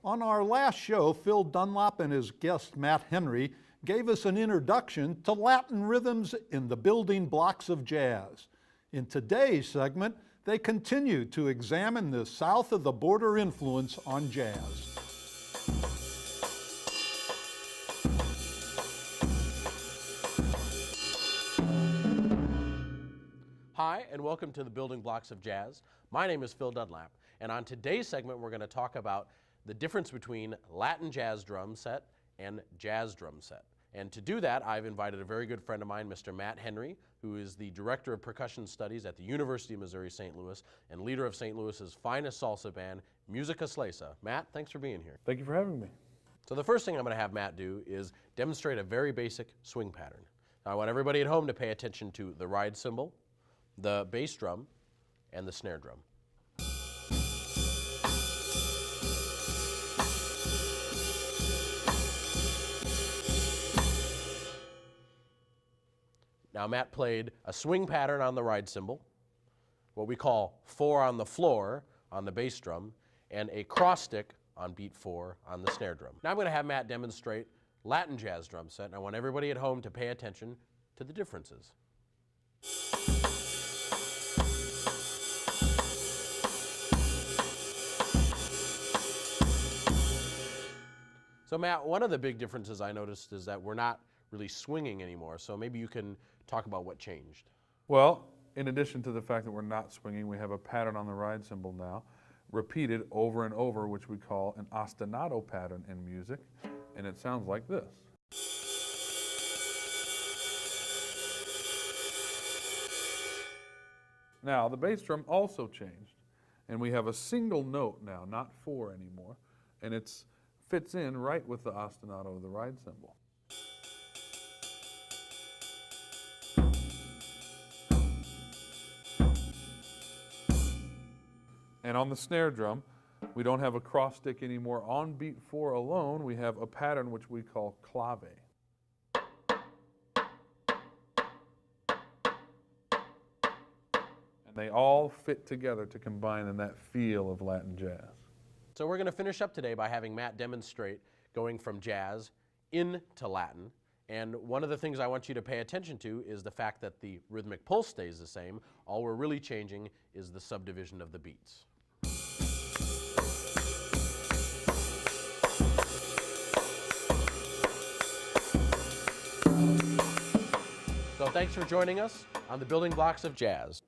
On our last show, Phil Dunlap and his guest Matt Henry gave us an introduction to Latin rhythms in the building blocks of jazz. In today's segment, they continue to examine the south of the border influence on jazz. Hi, and welcome to the Building Blocks of Jazz. My name is Phil Dunlap, and on today's segment we're going to talk about the difference between Latin jazz drum set and jazz drum set. And to do that, I've invited a very good friend of mine, Mr. Matt Henry, who is the Director of Percussion Studies at the University of Missouri St. Louis and leader of St. Louis's finest salsa band, Musica Slesa. Matt, thanks for being here. Thank you for having me. So the first thing I'm going to have Matt do is demonstrate a very basic swing pattern. Now, I want everybody at home to pay attention to the ride cymbal, the bass drum, and the snare drum. Now Matt played a swing pattern on the ride cymbal, what we call 4 on the floor on the bass drum, and a cross stick on beat 4 on the snare drum. Now I'm going to have Matt demonstrate Latin jazz drum set, and I want everybody at home to pay attention to the differences. So Matt, one of the big differences I noticed is that we're not really swinging anymore, so maybe you can talk about what changed. Well, in addition to the fact that we're not swinging, we have a pattern on the ride cymbal now, repeated over and over, which we call an ostinato pattern in music, and it sounds like this. Now, the bass drum also changed, and we have a single note now, not 4 anymore, and it fits in right with the ostinato of the ride cymbal. And on the snare drum, we don't have a cross stick anymore. On beat 4 alone, we have a pattern which we call clave. And they all fit together to combine in that feel of Latin jazz. So we're going to finish up today by having Matt demonstrate going from jazz into Latin. And one of the things I want you to pay attention to is the fact that the rhythmic pulse stays the same. All we're really changing is the subdivision of the beats. So thanks for joining us on the Building Blocks of Jazz.